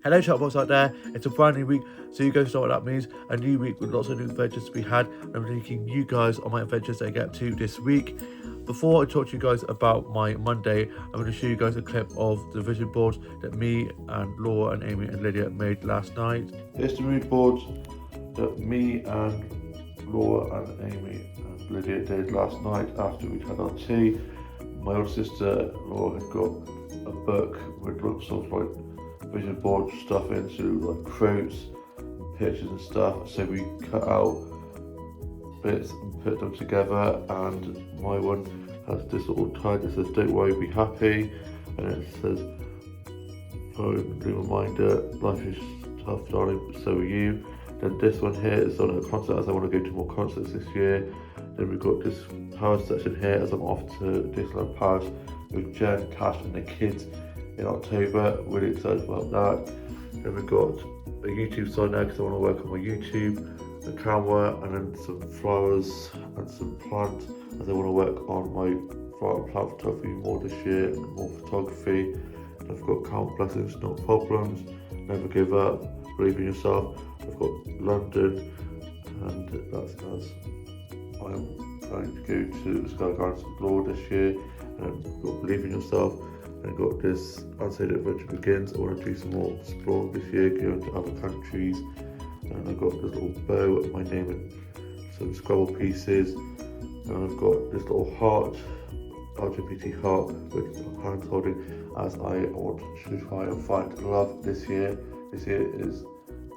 Hello chatbots out there, it's a brand new week, so you guys know what that means. A new week with lots of new adventures to be had, and I'm taking you guys on my adventures that I get up to this week. Before I talk to you guys about my Monday, I'm going to show you guys a clip of the vision boards that me and Laura and Amy and Lydia made last night. Here's the mood boards that me and Laura and Amy and Lydia did last night after we'd had our tea. My older sister Laura had got a book with lots of vision board stuff into, like quotes, pictures and stuff. So we cut out bits and put them together, and my one has this little tag that says "Don't worry, be happy," and it says "Friendly reminder, life is tough, darling, so are you." Then this one here is on a concert, as I want to go to more concerts this year. Then we've got this Paris section here, as I'm off to Disneyland Paris with Jen, Cash and the kids in October. Really excited about that. Then we've got a YouTube side now because I want to work on my YouTube, the camera, and then some flowers and some plants, as I want to work on my flower and plant photography more this year, and more photography. And I've got count blessings, not problems, never give up, believe in yourself. I've got London, and that's as I am going to go to the Sky Gardens with Laura this year. And I've got believe in yourself. And got this Unsaid Adventure Begins. I want to do some more exploring this year, go into other countries. And I've got this little bow, my name and some Scrabble pieces. And I've got this little heart, LGBT heart, with hands holding, as I want to try and find love this year. This year is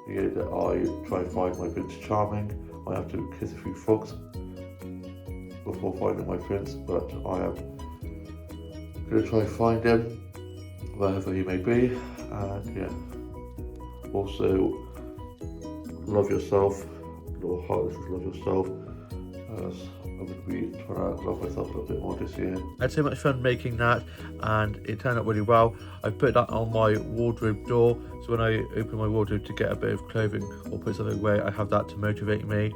the year that I try and find my Prince Charming. I have to kiss a few frogs before finding my prince, but I am going to try and find him wherever he may be. And yeah, also love yourself. Little heart, this is love yourself, as I'm going to be trying to love myself a little bit more this year. I had so much fun making that, and it turned out really well. I put that on my wardrobe door, so when I open my wardrobe to get a bit of clothing or put something away, I have that to motivate me.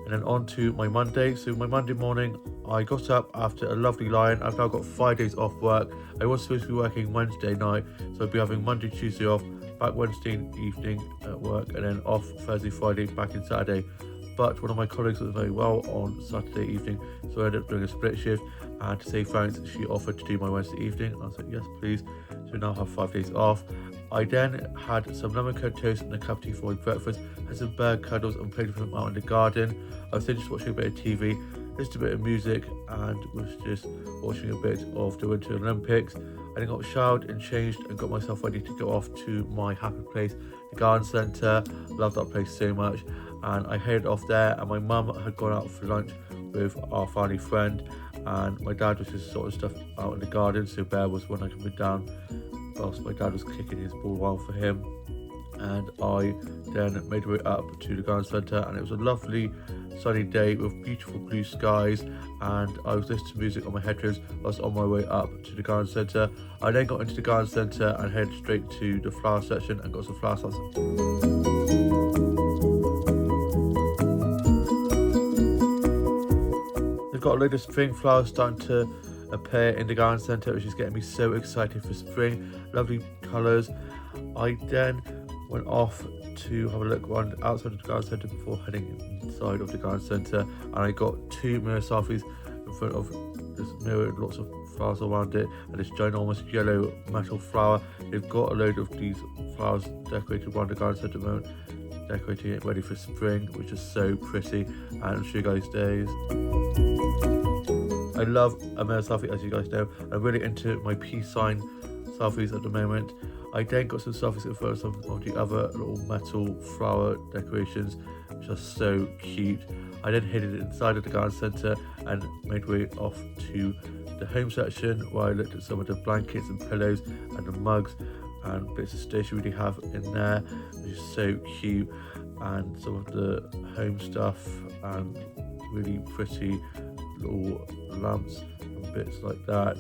And then on to my Monday. So my Monday morning, I got up after a lovely lie-in. I've now got 5 days off work. I was supposed to be working Wednesday night, so I'd be having Monday, Tuesday off, back Wednesday evening at work, and then off Thursday, Friday, back in Saturday. But one of my colleagues was very well on Saturday evening, so I ended up doing a split shift. And to say thanks, she offered to do my Wednesday evening. I said, yes, please. So we now have 5 days off. I then had some lemon curd toast and a cup of tea for my breakfast, had some bird cuddles and played with him out in the garden. I was then just watching a bit of TV, listened to a bit of music, and was just watching a bit of the Winter Olympics. I then got showered and changed and got myself ready to go off to my happy place, the garden centre. Love that place so much. And I headed off there, and my mum had gone out for lunch with our family friend, and my dad was just sorting stuff out in the garden, so Bear was when I coming down whilst my dad was kicking his ball around for him. And I then made my way up to the garden centre, and it was a lovely sunny day with beautiful blue skies, and I was listening to music on my headphones whilst on my way up to the garden centre. I then got into the garden centre and headed straight to the flower section and got some flower samples. They've got a load of spring flowers starting to appear in the garden centre, which is getting me so excited for spring. Lovely colours. I then went off to have a look around outside of the garden centre before heading inside of the garden centre, and I got 2 mirror selfies in front of this mirror with lots of flowers around it, and this ginormous yellow metal flower. They've got a load of these flowers decorated around the garden centre at the moment, decorating it ready for spring, which is so pretty, and I'll show you guys days. I love a mirror selfie, as you guys know. I'm really into my peace sign selfies at the moment. I then got some selfies in front of some of the other little metal flower decorations, which are so cute. I then headed inside of the garden centre and made way off to the home section, where I looked at some of the blankets and pillows and the mugs and bits of stationery they have in there, which is so cute, and some of the home stuff and really pretty little lamps and bits like that.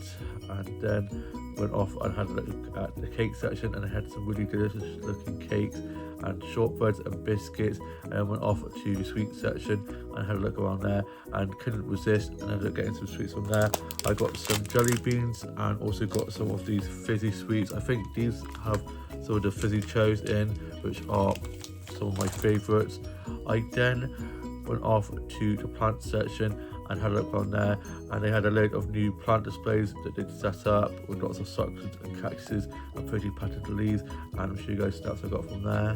And then went off and had a look at the cake section, and I had some really delicious looking cakes and shortbreads and biscuits, and then went off to the sweet section and had a look around there and couldn't resist and ended up getting some sweets from there. I got some jelly beans and also got some of these fizzy sweets. I think these have some of the fizzy cherries in, which are some of my favorites. I then went off to the plant section and had a look around there, and they had a load of new plant displays that they'd set up with lots of succulents and cactuses and pretty patterned leaves, and I'll show you guys snaps I got from there.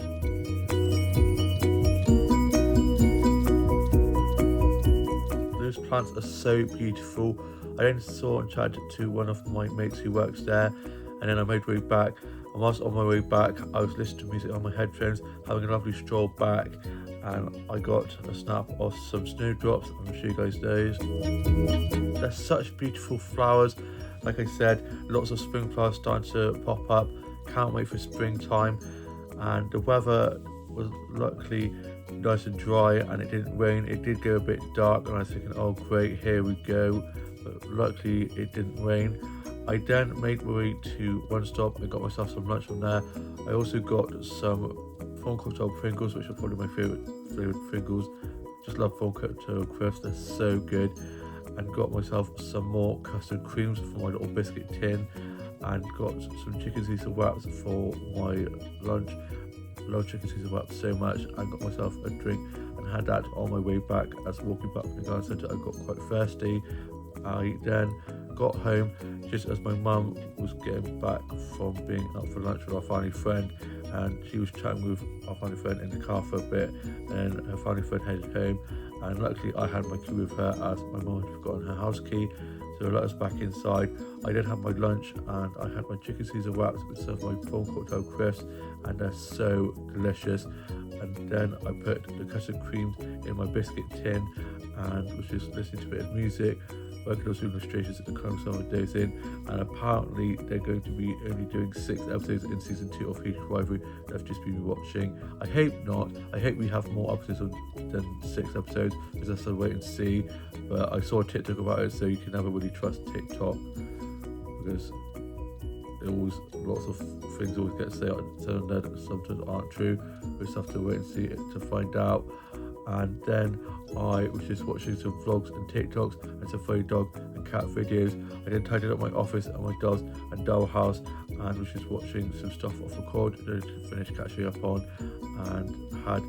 Those plants are so beautiful. I then saw and chatted to one of my mates who works there, and then I made my way back, and whilst on my way back I was listening to music on my headphones, having a lovely stroll back, and I got a snap of some snowdrops, and I'll show you guys those. They're such beautiful flowers. Like I said, lots of spring flowers starting to pop up. Can't wait for springtime, and the weather was luckily nice and dry and it didn't rain. It did go a bit dark and I was thinking, oh great, here we go, but luckily it didn't rain. I then made my way to One Stop and got myself some lunch from there. I also got some prawn cocktail Pringles, which are probably my flavoured Pringles. Just love prawn cocktail crisps, they're so good. And got myself some more custard creams for my little biscuit tin, and got some chicken Caesar wraps for my lunch. Love chicken Caesar wraps so much. I got myself a drink and had that on my way back. As walking back from the garden centre, I got quite thirsty. I then got home just as my mum was getting back from being up for lunch with our family friend, and she was chatting with our family friend in the car for a bit, and her family friend headed home, and luckily I had my key with her as my mum had forgotten her house key, so let us back inside. I then had my lunch and I had my chicken Caesar wraps with some of my prawn cocktail crisps, and they're so delicious. And then I put the custard creams in my biscuit tin and was just listening to a bit of music, working on some illustrations and cramming some of those in. And apparently they're going to be only doing 6 episodes in season 2 of Huge Rivalry that I've just been watching. I hope not. I hope we have more episodes than 6 episodes. We'll just have to wait and see. But I saw a TikTok about it, so you can never really trust TikTok, because there always lots of things always get said on there that sometimes aren't true. We just have to wait and see it to find out. And then I was just watching some vlogs and TikToks and some funny dog and cat videos. I then tidied up my office and my dogs and doll house, and was just watching some stuff off record to finish catching up on, and had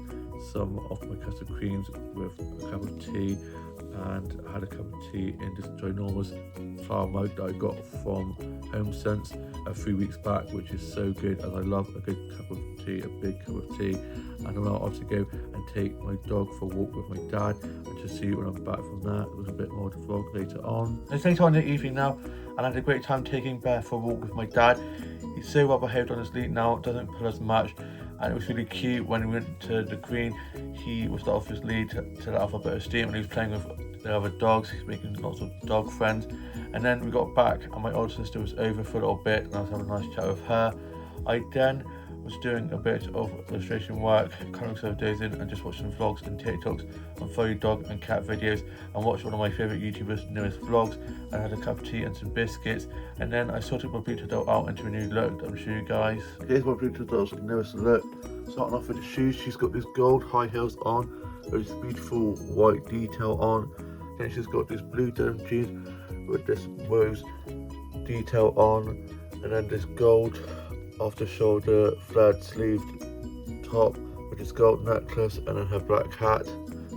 some of my custard creams with a cup of tea, and had a cup of tea in this ginormous flower mug that I got from Home Sense 3 weeks back, which is so good, and I love a good cup of tea, a big cup of tea. And I'm now off to go and take my dog for a walk with my dad, and to see when I'm back from that. There's a bit more to vlog later on. It's later on in the evening now, and I had a great time taking Bear for a walk with my dad. He's so well behaved on his lead now, doesn't pull as much, and it was really cute when we went to the green. He was let off his lead to let off a bit of steam, and he was playing with the other dogs. He's making lots of dog friends. And then we got back and my older sister was over for a little bit, and I was having a nice chat with her. I then was doing a bit of illustration work, cutting some days in, and just watching vlogs and TikToks on funny dog and cat videos, and watched one of my favourite YouTubers' newest vlogs, and had a cup of tea and some biscuits. And then I sorted my Bluetooth doll out into a new look that I'm showing you guys. Here's my Bluetooth doll's newest look. Starting off with the shoes, she's got these gold high heels on, with this beautiful white detail on. Then she's got this blue denim jeans with this rose detail on, and then this gold off the shoulder flared sleeved top with this gold necklace, and then her black hat.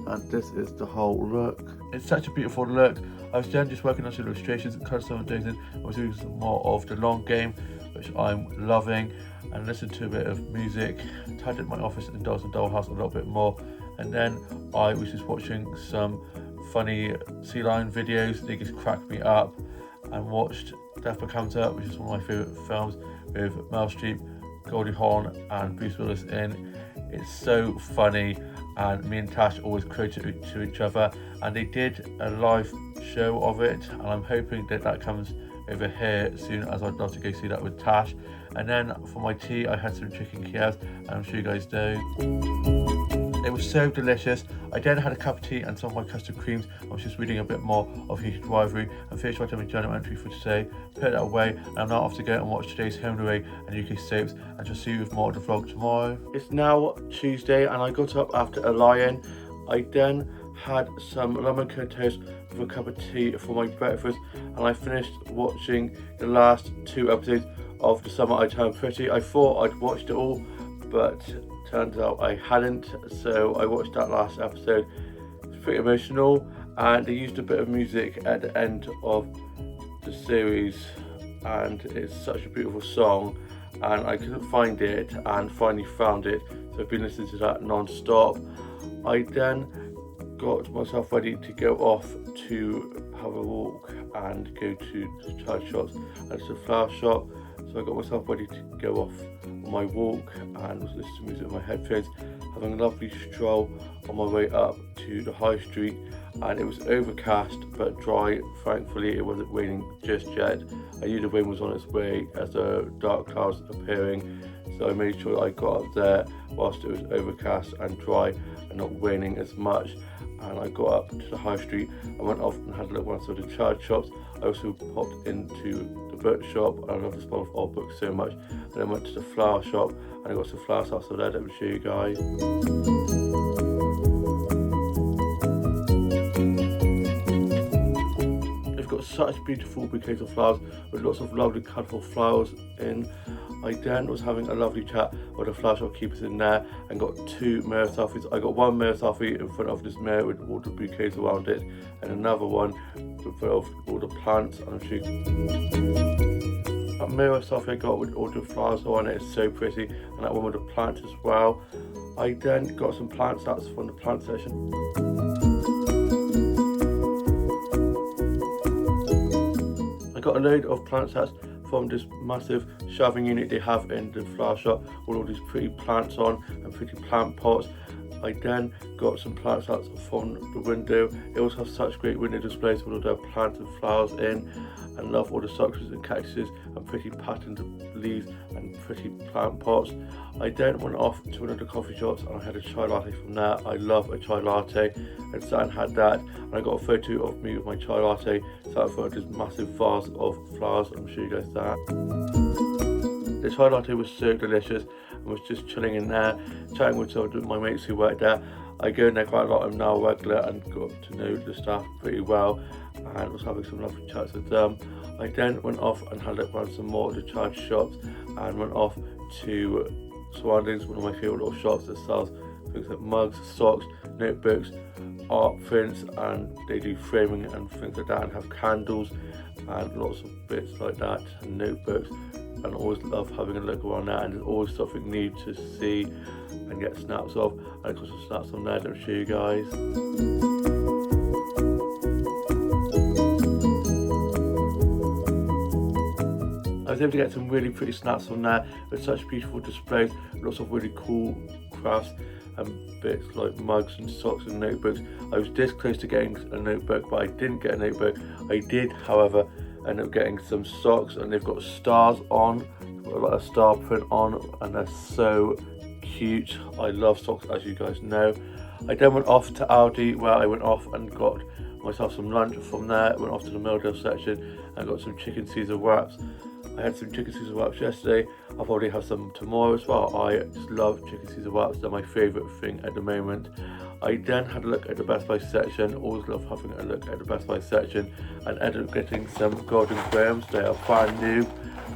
And this is the whole look. It's such a beautiful look. I was then just working on some illustrations and colored some of those in. I was doing some more of the long game, which I'm loving, and listened to a bit of music, tidied up my office and dolls and dollhouse a little bit more. And then I was just watching some funny sea lion videos. They just cracked me up, and watched Death Becomes Her, which is one of my favourite films, with Meryl Streep, Goldie Hawn and Bruce Willis in. It's so funny, and me and Tash always quote to each other, and they did a live show of it, and I'm hoping that that comes over here soon, as I'd love to go see that with Tash. And then for my tea I had some chicken Kievs, and I'm sure you guys do. It was so delicious. I then had a cup of tea and some of my custard creams. I was just reading a bit more of Heated Rivalry and finished my journal entry for today. Put that away, and I'm now off to go and watch today's home and away and UK soaps, and shall see you with more of the vlog tomorrow. It's now Tuesday and I got up after a lie-in. I then had some lemon curd toast with a cup of tea for my breakfast, and I finished watching the last 2 episodes of The Summer I Turned Pretty. I thought I'd watched it all, but turns out I hadn't, so I watched that last episode. It's pretty emotional, and they used a bit of music at the end of the series, and it's such a beautiful song, and I couldn't find it and finally found it, so I've been listening to that non-stop. I then got myself ready to go off to have a walk and go to the charge shops and to the flower shop. So I got myself ready to go off on my walk and was listening to music with my headphones, having a lovely stroll on my way up to the high street, and it was overcast but dry. Thankfully it wasn't raining just yet. I knew the rain was on its way as the dark clouds appearing, so I made sure that I got up there whilst it was overcast and dry and not raining as much. And I got up to the high street and went off and had a look around some of the charge shops. I also popped into the book shop, and I love the smell of old books so much. And then went to the flower shop and I got some flowers out there that I will show you guys. They've got such beautiful bouquets of flowers with lots of lovely colourful flowers in. I then was having a lovely chat with the flower shop keepers in there and got 2 mirror selfies. I got one mirror selfie in front of this mirror with all the bouquets around it, and another one in front of all the plants. And I'm shooting. That mirror selfie I got with all the flowers on it is so pretty, and that one with the plants as well. I then got some plant stats from the plant section. I got a load of plant sets from this massive shelving unit they have in the flower shop with all these pretty plants on and pretty plant pots. I then got some plant sets from the window. It also has such great window displays with all their plants and flowers in, and love all the succulents and cactuses and pretty patterned leaves and pretty plant pots. I then went off to another coffee shop and I had a chai latte from there. I love a chai latte, and sat and had that, and I got a photo of me with my chai latte sat in front of this massive vase of flowers. I'm sure you guys that. The chai latte was so delicious. I was just chilling in there, chatting with some of my mates who work there. I go in there quite a lot. I'm now a regular and got to know the staff pretty well, and was having some lovely chats with them. I then went off and had a look around some more of the charge shops, and went off to Surroundings, one of my favourite little shops that sells things like mugs, socks, notebooks, art prints, and they do framing and things like that, and have candles and lots of bits like that, and notebooks. And I always love having a look around there, and there's always something new to see and get snaps of. And I've got some snaps on there that I'll show you guys. I was able to get some really pretty snaps on there with such beautiful displays, lots of really cool crafts and bits like mugs and socks and notebooks. I was this close to getting a notebook, but I didn't get a notebook. I did, however, end up getting some socks, and they've got stars on, got like a star print on, and they're so cute. I love socks, as you guys know. I then went off to Aldi, where I went off and got myself some lunch from there. Went off to the Mealdale section and got some chicken Caesar wraps. I had some chicken Caesar wraps yesterday. I'll probably have some tomorrow as well. I just love chicken Caesar wraps. They're my favourite thing at the moment. I then had a look at the Best Buy section. Always love having a look at the Best Buy section, and ended up getting some Golden Grahams. They are brand new,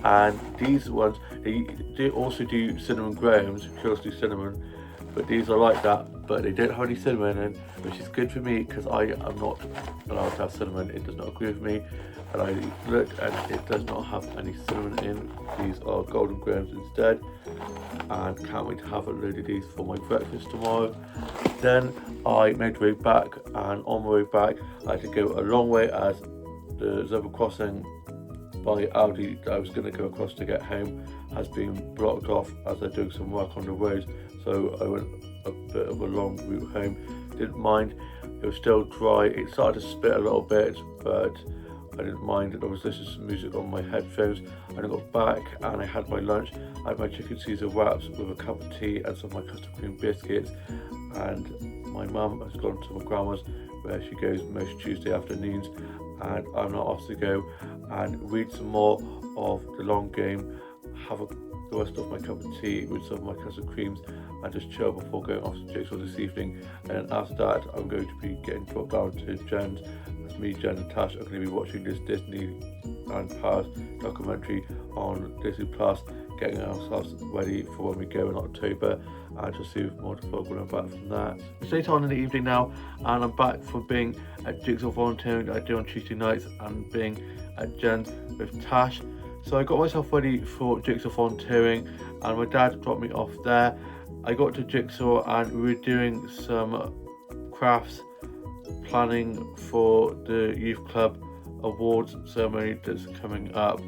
and these ones, they also do cinnamon grahams. Girls do cinnamon, but these are like that, but they don't have any cinnamon in, which is good for me because I am not allowed to have cinnamon. It does not agree with me, and I looked and it does not have any cinnamon in. These are Golden Grahams instead, and can't wait to have a load of these for my breakfast tomorrow. Then I made my way back, and on my way back I had to go a long way as the zebra crossing by Aldi that I was going to go across to get home has been blocked off as they're doing some work on the roads, so I went a bit of a long route home. Didn't mind, it was still dry. It started to spit a little bit, but I didn't mind, and I was listening to some music on my headphones. And I got back and I had my lunch. I had my chicken Caesar wraps with a cup of tea and some of my custard cream biscuits. And my mum has gone to my grandma's, where she goes most Tuesday afternoons, and I'm not off to go and read some more of The Long Game, have the rest of my cup of tea with some of my custard creams, and just chill before going off to Jigsaw this evening. And then after that, I'm going to be getting dropped down to Jen's. As me, Jen and Tash are going to be watching this Disney and Paris documentary on Disney Plus, getting ourselves ready for when we go in October, and to see more to follow when I'm back from that. It's later on in the evening now, and I'm back from being at Jigsaw volunteering that I do on Tuesday nights, and being at Jen's with Tash. So I got myself ready for Jigsaw volunteering, and my dad dropped me off there. I got to Jigsaw and we were doing some crafts, planning for the youth club awards ceremony that's coming up,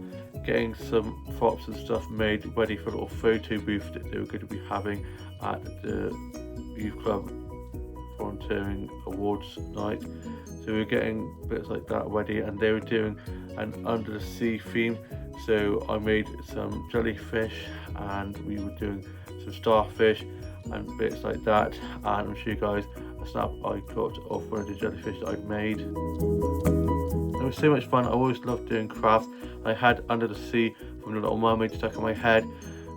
getting some props and stuff made ready for a little photo booth that they were going to be having at the youth club volunteering awards night. So we were getting bits like that ready, and they were doing an under the sea theme. So I made some jellyfish, and we were doing some starfish and bits like that, and I'll show you guys a snap I got of one of the jellyfish that I'd made. It was so much fun. I always loved doing crafts. I had Under the Sea from The Little Mermaid stuck in my head.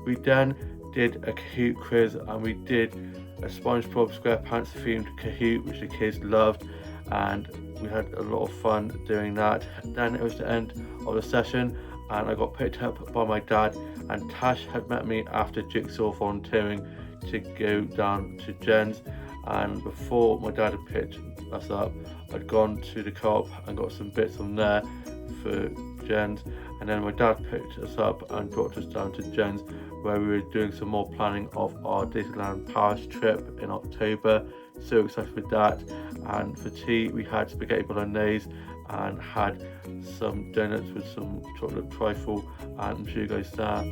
We then did a Kahoot quiz, and we did a SpongeBob SquarePants themed Kahoot, which the kids loved, and we had a lot of fun doing that. Then it was the end of the session, and I got picked up by my dad, and Tash had met me after Jigsaw volunteering to go down to Jen's. And before my dad had picked us up, I'd gone to the co-op and got some bits from there for Jen's, and then my dad picked us up and brought us down to Jen's, where we were doing some more planning of our Disneyland Paris trip in October. So excited for that. And for tea we had spaghetti bolognese and had some donuts with some chocolate trifle, and I'm sure you guys that.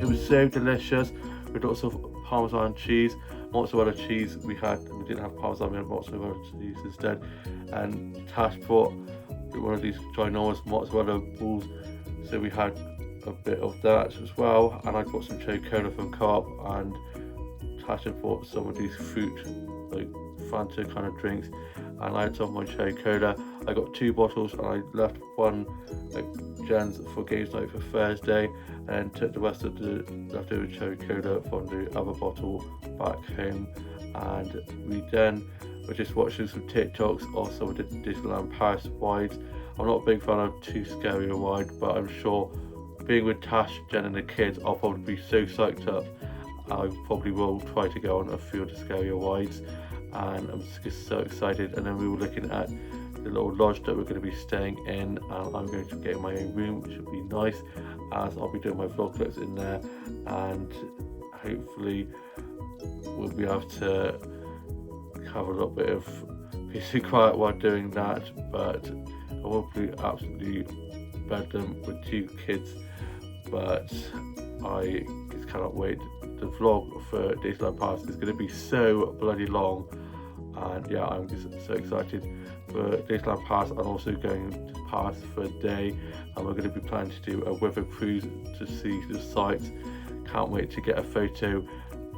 It was so delicious with lots of Parmesan cheese, mozzarella cheese. We didn't have Parmesan, we had mozzarella cheese instead. And Tash brought one of these ginormous mozzarella balls, so we had a bit of that as well. And I bought some cherry cola from Co-op, and Tash had bought some of these fruit, like Fanta kind of drinks, and I had some of my cherry cola. I got 2 bottles, and I left one like Jen's for games night for Thursday, and took the rest of the leftover cherry cola from the other bottle back home. And we then were just watching some TikToks of some of the Disneyland Paris rides. I'm not a big fan of Too Scary a Ride, but I'm sure being with Tash, Jen and the kids, I'll probably be so psyched up. I probably will try to go on a few of the scarier rides, and I'm just so excited. And then we were looking at the little lodge that we're going to be staying in, and I'm going to get my own room, which would be nice, as I'll be doing my vlog clips in there, and hopefully we'll be able to have a little bit of peace and quiet while doing that. But I will be absolutely bedlam with 2 kids, but I just cannot wait. The vlog for Disneyland Paris is going to be so bloody long, and yeah, I'm just so excited for Disneyland Paris. I'm also going to Paris for a day, and we're going to be planning to do a river cruise to see the sights. Can't wait to get a photo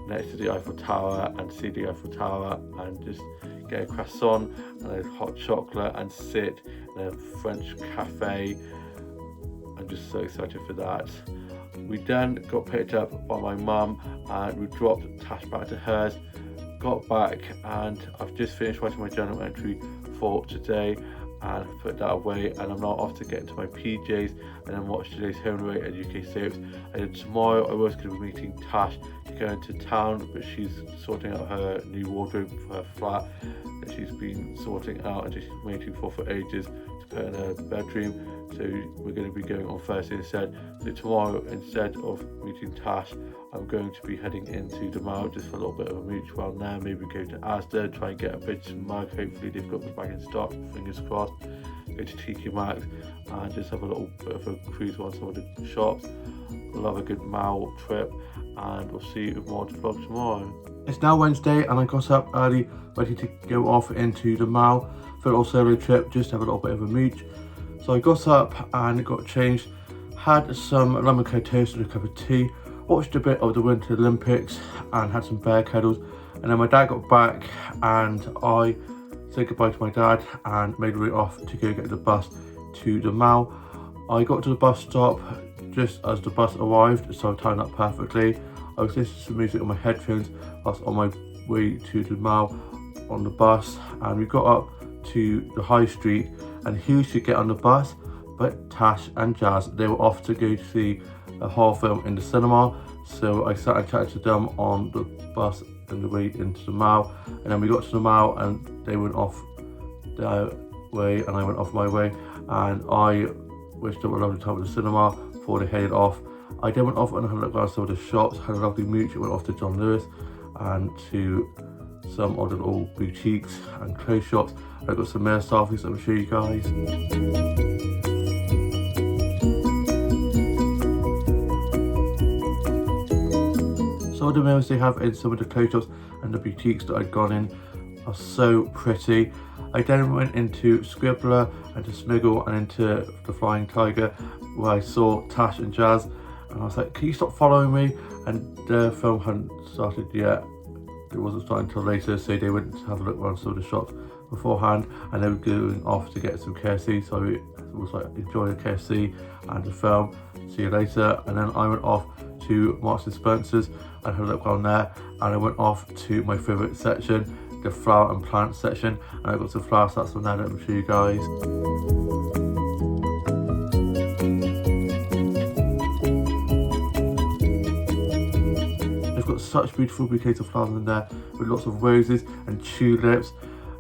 next to the Eiffel Tower and see the Eiffel Tower, and just get a croissant and a hot chocolate and sit in a French cafe. I'm just so excited for that. We then got picked up by my mum, and we dropped Tash back to hers, got back, and I've just finished writing my journal entry for today, and put that away, and I'm now off to get into my PJs and then watch today's Home and Away and UK soaps. And then tomorrow I was going to be meeting Tash to go into town, but she's sorting out her new wardrobe for her flat that she's been sorting out and just waiting for ages to put in her bedroom. So we're going to be going on Thursday instead. So tomorrow, instead of meeting Tash, I'm going to be heading into the mall just for a little bit of a mooch around there. Maybe go to Asda, try and get a bit mug. Hopefully they've got the bag in stock, fingers crossed. go to TK Maxx and just have a little bit of a cruise around some of the shops. We'll have a good mall trip, and we'll see you with more to vlog tomorrow. It's now Wednesday and I got up early, ready to go off into the mall for a little solo trip, just to have a little bit of a mooch. So I got up and got changed, had some lemon curd toast and a cup of tea, watched a bit of the Winter Olympics and had some bear cuddles. And then my dad got back and I said goodbye to my dad and made my way off to go get the bus to the mall. I got to the bus stop just as the bus arrived, so I timed up perfectly. I was listening to music on my headphones whilst on my way to the mall on the bus, and we got up to the high street, and who should get on the bus but Tash and Jazz. They were off to go to see a horror film in the cinema, so I sat and chatted to them on the bus on the way into the mall, and then we got to the mall and they went off their way and I went off my way, and I wished them a lovely time at the cinema before they headed off. I then went off and had a look around some of the shops, had a lovely mooch. I went off to John Lewis and to some of the little boutiques and clothes shops. I got some mirror selfies that I'm show you guys. Some of the mirrors they have in some of the clothes shops and the boutiques that I'd gone in are so pretty. I then went into Scribbler and to Smiggle and into the Flying Tiger, where I saw Tash and Jazz, and I was like, can you stop following me? And the film hadn't started yet. It wasn't starting until later, so they went to have a look around some of the shops beforehand, and they were going off to get some KFC, so I was like, enjoy the KFC and the film, see you later. And then I went off to Marks and Spencer's and had a look around there, and I went off to my favourite section, the flower and plant section, and I got some flower stats from there that I'm show you guys. They've got such beautiful bouquets of flowers in there with lots of roses and tulips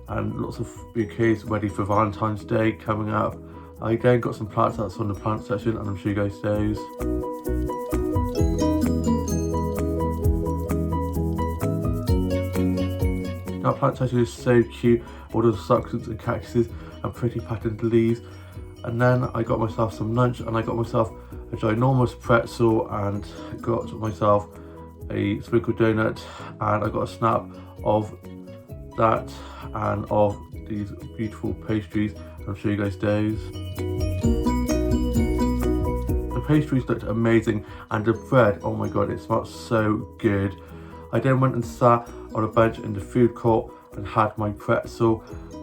and lots of bouquets ready for Valentine's Day coming up. I again got some plant stats from the plant section and I'm show you guys those. That plant section is so cute, all those succulents and cactuses and pretty patterned leaves. And then I got myself some lunch, and I got myself a ginormous pretzel and got myself a sprinkled donut, and I got a snap of that and of these beautiful pastries, and I'll show you guys those. The pastries looked amazing, and the bread, oh my god, it smelled so good. I then went and sat on a bench in the food court and had my pretzel,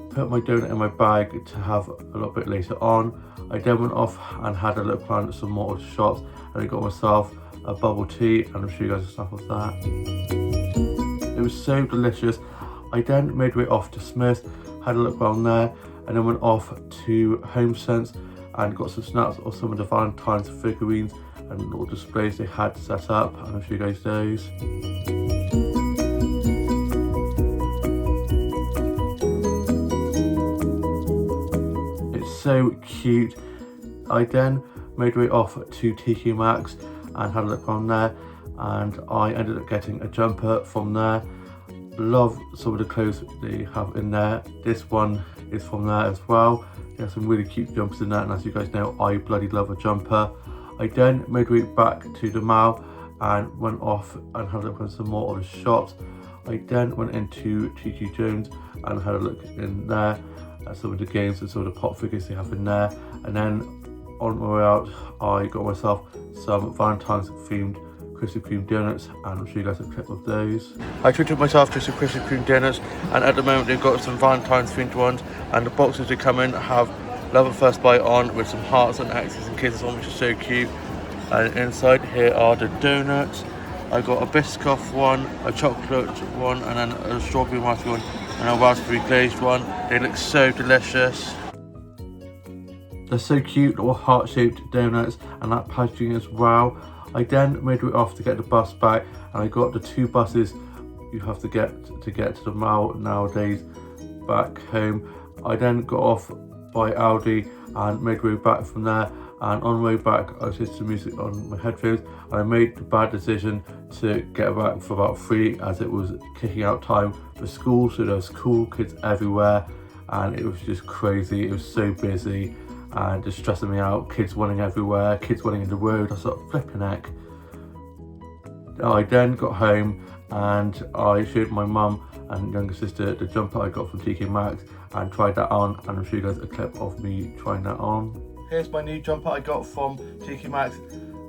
put my donut in my bag to have a little bit later on. I then went off and had a look around at some more shops, and I got myself a bubble tea, and I'll show you guys a snap of that. It was so delicious. I then made my way off to Smith's, had a look around there, and then went off to Home Sense and got some snaps of some of the Valentine's figurines and little displays they had set up, and I'll show you guys those. So cute. I then made my way off to TK Maxx and had a look on there, and I ended up getting a jumper from there. Love some of the clothes they have in there. This one is from there as well. They have some really cute jumpers in there, and as you guys know, I bloody love a jumper. I then made my way back to the mall and went off and had a look at some more of the shops. I then went into TG Jones and had a look in there at some of the games and some of the pop figures they have in there. And then on my way out, I got myself some Valentine's themed Krispy Kreme donuts, and I'll show you guys a clip of those. I treated myself to some Krispy Kreme donuts, and at the moment they've got some Valentine's themed ones, and the boxes they come in have love at first bite on with some hearts and axes and kisses on, which is so cute. And inside here are the donuts. I got a Biscoff one, a chocolate one, and then a strawberry raspberry one, and a raspberry glazed one. They look so delicious. They're so cute, little heart-shaped donuts, and that packaging as well. I then made my way off to get the bus back, and I got the 2 buses you have to get to the mall nowadays back home. I then got off by Aldi and made my way back from there, and on the way back I was listening to music on my headphones, and I made the bad decision to get back for about 3 as it was kicking out time for school, so there was cool kids everywhere, and it was just crazy. It was so busy and just stressing me out. Kids running everywhere, kids running in the road. I sort of flipping heck. I then got home and I showed my mum and younger sister the jumper I got from TK Maxx and tried that on, and I'll show you guys a clip of me trying that on. Here's my new jumper I got from TK Maxx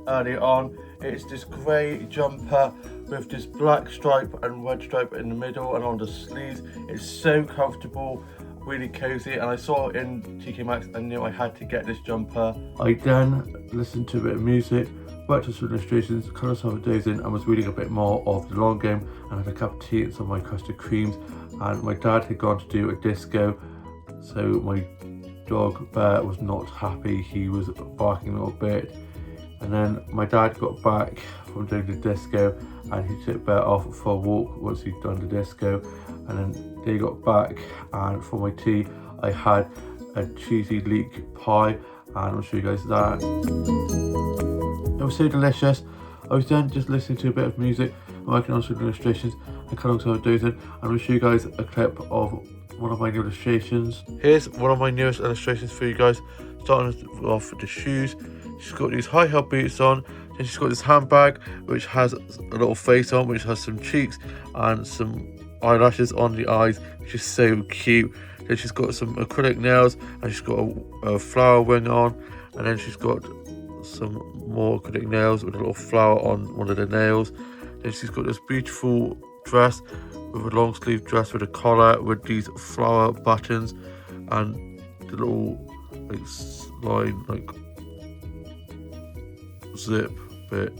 earlier on. It's this grey jumper with this black stripe and red stripe in the middle and on the sleeves. It's so comfortable, really cozy, and I saw it in TK Maxx and knew I had to get this jumper. I then listened to a bit of music, worked on some illustrations, coloured some of those in, and was reading a bit more of the long game, and had a cup of tea and some of my custard creams. And my dad had gone to do a disco, so my dog Bear was not happy. He was barking a little bit. And then my dad got back from doing the disco and he took Bear off for a walk once he'd done the disco. And then they got back, and for my tea I had a cheesy leek pie, and I'll show you guys that. It was so delicious. I was then just listening to a bit of music, working on some illustrations and cutting some of those in, and I'll show you guys a clip of one of my new illustrations. Here's one of my newest illustrations for you guys, starting off with the shoes. She's got these high heel boots on, then she's got this handbag which has a little face on, which has some cheeks and some eyelashes on the eyes, which is so cute. Then she's got some acrylic nails and she's got a flower wing on, and then she's got some more acrylic nails with a little flower on one of the nails. Then she's got this beautiful dress with a long sleeve dress with a collar with these flower buttons and the little like line like zip bit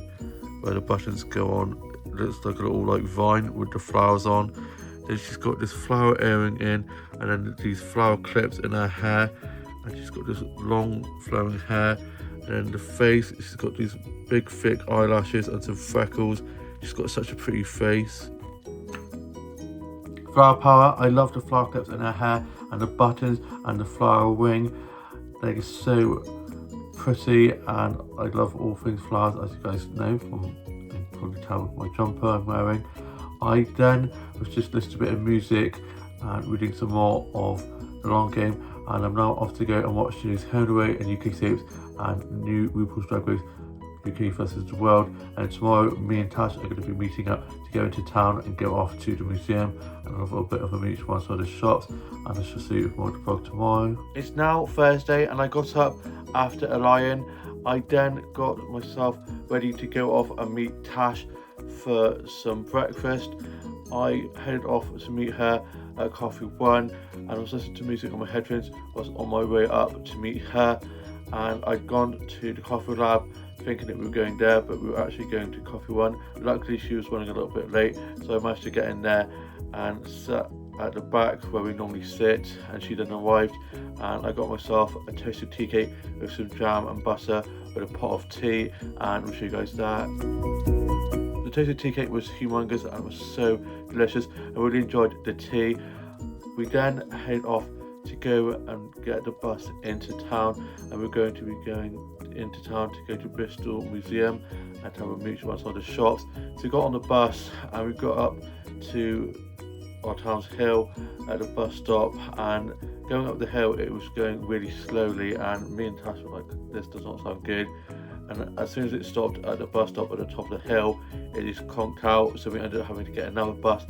where the buttons go on. It looks like a little like vine with the flowers on. Then she's got this flower earring in, and then these flower clips in her hair, and she's got this long flowing hair. And then the face, she's got these big thick eyelashes and some freckles. She's got such a pretty face. Flower power, I love the flower clips in her hair and the buttons and the flower wing. They're so pretty, and I love all things flowers, as you guys know from, you can probably tell with my jumper I'm wearing. I then was just listening to a bit of music and reading some more of the long game, and I'm now off to go and watch these Home Away and UK soaps and new RuPaul's Drag Race UK versus the World. And tomorrow me and Tash are going to be meeting up to go into town and go off to the museum and have a bit of a meet one side of the shops, and I shall see you with more to vlog tomorrow. It's now Thursday and I got up after a lion. I then got myself ready to go off and meet Tash for some breakfast. I headed off to meet her at Coffee One, and I was listening to music on my headphones. I was on my way up to meet her, and I'd gone to the Coffee Lab thinking that we were going there, but we were actually going to Coffee One. Luckily she was running a little bit late, so I managed to get in there and sat at the back where we normally sit, and she then arrived, and I got myself a toasted tea cake with some jam and butter with a pot of tea, and I'll show you guys that. The toasted tea cake was humongous and was so delicious. I really enjoyed the tea. We then headed off to go and get the bus into town, and we're going to be going into town to go to Bristol Museum and have a mooch outside the shops. So we got on the bus and we got up to our town's hill at the bus stop, and going up the hill it was going really slowly, and me and Tash were like, this does not sound good. And as soon as it stopped at the bus stop at the top of the hill, it just conked out, so we ended up having to get another bus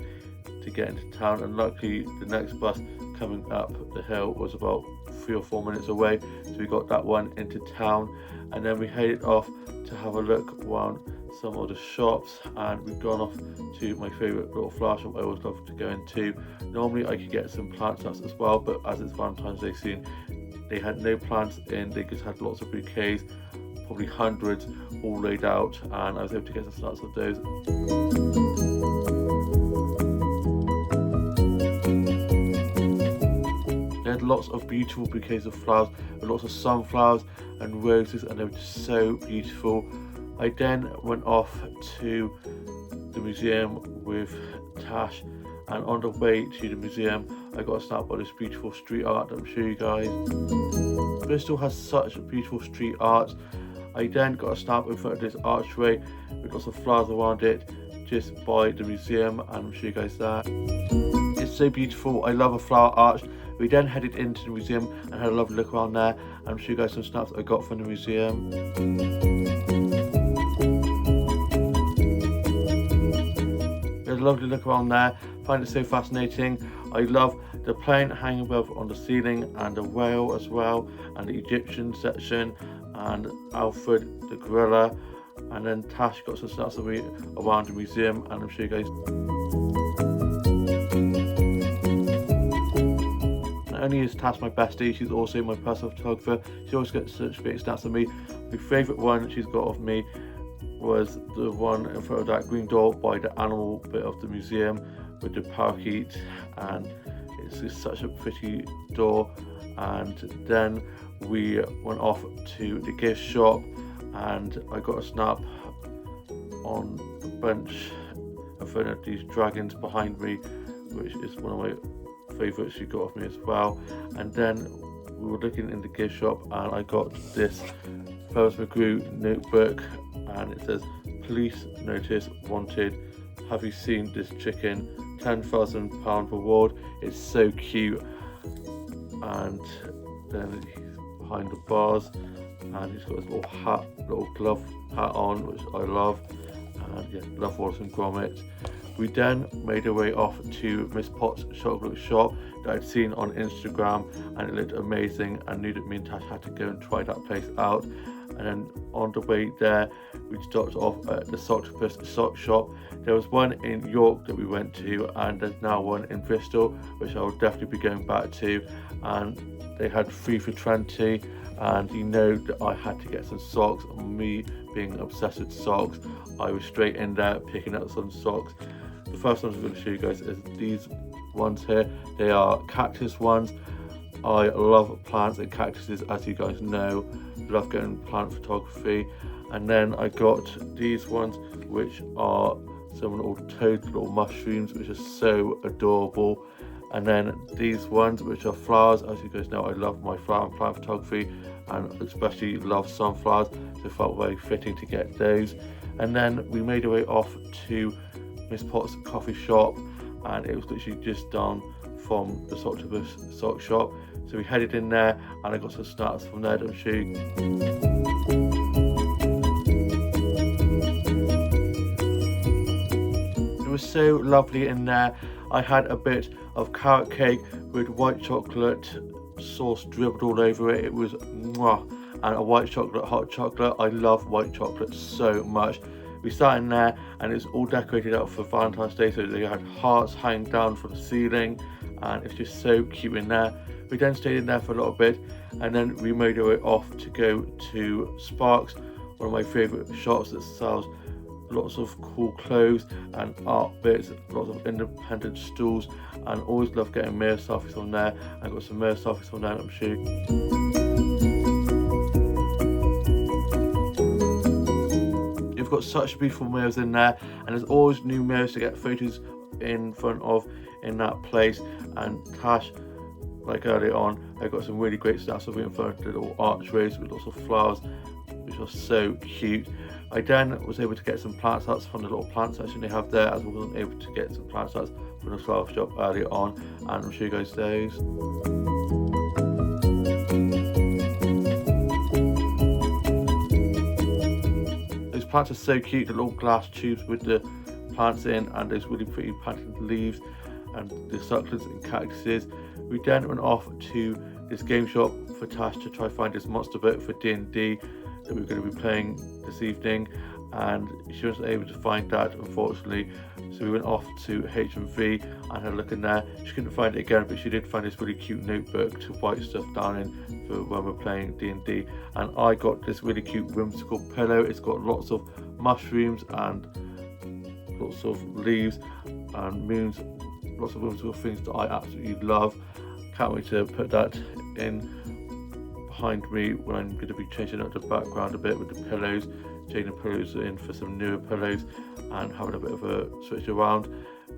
to get into town, and luckily the next bus coming up the hill was about 3 or 4 minutes away, so we got that one into town. And then we headed off to have a look around some of the shops, and we've gone off to my favourite little flower shop I always love to go into. Normally I could get some plant nuts as well, but as it's Valentine's Day soon, they had no plants in, they just had lots of bouquets, probably hundreds all laid out, and I was able to get some nuts of those. They had lots of beautiful bouquets of flowers, with lots of sunflowers and roses, and they were just so beautiful. I then went off to the museum with Tash, and on the way to the museum I got a snap of this beautiful street art that I'm showing you guys. Bristol has such beautiful street art. I then got a snap in front of this archway with lots of flowers around it just by the museum, and I'll show you guys that. It's so beautiful. I love a flower arch We then headed into the museum and had a lovely look around there, and I'll show you guys some snaps I got from the museum. We had a lovely look around there, find it so fascinating. I love the plane hanging above on the ceiling, and the whale as well, and the Egyptian section, and Alfred the gorilla. And then Tash got some snaps of me around the museum, and I'm sure you guys. Not only is Tash my bestie, she's also my personal photographer. She always gets such great snaps of me. My favourite one she's got of me was the one in front of that green door by the animal bit of the museum with the parakeet, and it's just such a pretty door. And then we went off to the gift shop, and I got a snap on the bench in front of these dragons behind me, which is one of my favourites she got of me as well. And then we were looking in the gift shop, and I got this Ferris McGrew notebook, and it says, "Police notice wanted. Have you seen this chicken? £10,000 reward." It's so cute. And then he's behind the bars, and he's got his little hat, little glove hat on, which I love. And yeah, love Wallace and Gromit. We then made our way off to Miss Potts chocolate shop that I'd seen on Instagram, and it looked amazing, and knew that me and Tash had to go and try that place out. And then on the way there, we stopped off at the Soctopus sock shop. There was one in York that we went to, and there's now one in Bristol, which I will definitely be going back to. And they had 3 for 20, and you know that I had to get some socks. Me being obsessed with socks, I was straight in there picking up some socks. The first ones I'm going to show you guys is these ones here. They are cactus ones. I love plants and cactuses, as you guys know. Love getting plant photography. And then I got these ones, which are some little toad, little mushrooms, which are so adorable. And then these ones, which are flowers. As you guys know, I love my flower and plant photography, and especially love sunflowers, so it felt very fitting to get those. And then we made our way off to Miss Potts coffee shop, and it was literally just down from the Soctopus sock shop. So we headed in there, and I got some snaps from there that I'm shooting. It was so lovely in there. I had a bit of carrot cake with white chocolate sauce dribbled all over it. It was mwah. And a white chocolate, hot chocolate. I love white chocolate so much. We sat in there, and it was all decorated up for Valentine's Day, so they had hearts hanging down from the ceiling, and it's just so cute in there. We then stayed in there for a little bit, and then we made our way off to go to Sparks, one of my favourite shops that sells lots of cool clothes and art bits, lots of independent stools, and always love getting mirror selfies from there. I got some mirror selfies from there, I'm sure. You've got such beautiful mirrors in there, and there's always new mirrors to get photos in front of in that place. And Tash, like earlier on, I got some really great snaps of it in front of the little archways with lots of flowers, which are so cute. I then was able to get some plant sets from the little plant section they have there, as I wasn't able to get some plant sets from the flower shop earlier on, and I'll show you guys those. Those plants are so cute, the little glass tubes with the plants in, and those really pretty patterned leaves, and the succulents and cactuses. We then went off to this game shop for Tash to try find this monster book for D&D that we're going to be playing this evening, and she wasn't able to find that, unfortunately. So we went off to H&V and had a look in there. She couldn't find it again, but she did find this really cute notebook to write stuff down in for when we're playing D&D. And I got this really cute whimsical pillow. It's got lots of mushrooms and lots of leaves and moons, lots of whimsical things that I absolutely love. Can't wait to put that in behind me when I'm going to be changing up the background a bit with the pillows, changing the pillows in for some newer pillows and having a bit of a switch around.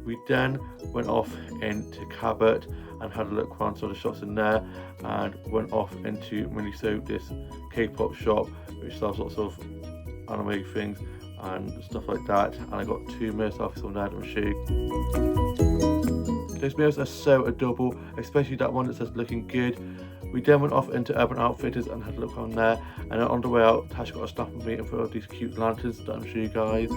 We then went off into Cabot and had a look around some of the shops in there, and went off into Miniso, this K-pop shop which sells lots of anime things and stuff like that, and I got 2 mirror selfies from that. Those mirrors are so adorable, especially that one that says looking good. We then went off into Urban Outfitters and had a look on there, and then on the way out, Tash got a snap of me and put all these cute lanterns that I'm sure you guys.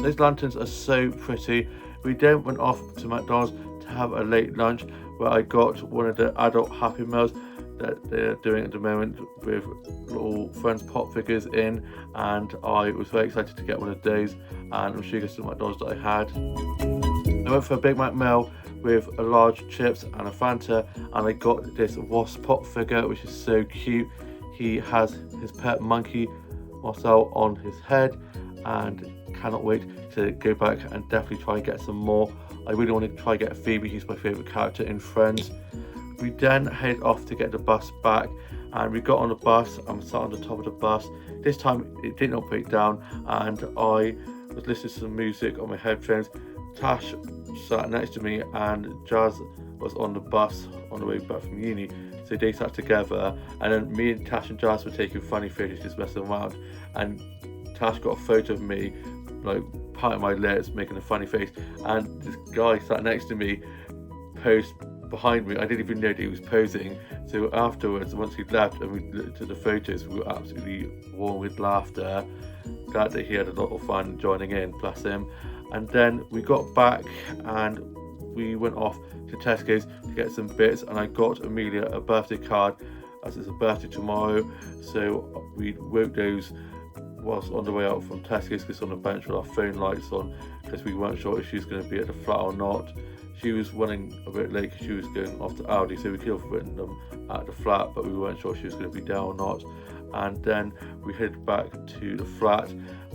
Those lanterns are so pretty. We then went off to McDonald's to have a late lunch, where I got one of the adult Happy Meals that they're doing at the moment with little Friends pop figures in, and I was very excited to get one of those, and I'm sure you guys saw the McDonald's that I had. I went for a Big Mac meal with a large chips and a Fanta, and I got this Wasp pop figure, which is so cute. He has his pet monkey Marcel on his head, and cannot wait to go back and definitely try and get some more. I really want to try and get Phoebe, who's my favourite character in Friends. We then headed off to get the bus back, and we got on the bus and sat on the top of the bus. This time it did not break down, and I was listening to some music on my headphones. Tash sat next to me, and Jazz was on the bus on the way back from uni, so they sat together, and then me and Tash and Jazz were taking funny photos, just messing around, and Tash got a photo of me like parting my lips, making a funny face, and this guy sat next to me posed behind me. I didn't even know that he was posing. So afterwards, once he left and we looked at the photos, we were absolutely warm with laughter. Glad that he had a lot of fun joining in, bless him. And then we got back and we went off to Tesco's to get some bits, and I got Amelia a birthday card as it's a birthday tomorrow, so we wrote those whilst on the way out from Tesco's, because on the bench with our phone lights on, because we weren't sure if she was going to be at the flat or not. She was running a bit late because she was going off to Aldi, so we could have written them at the flat, but we weren't sure if she was going to be there or not. And then we headed back to the flat,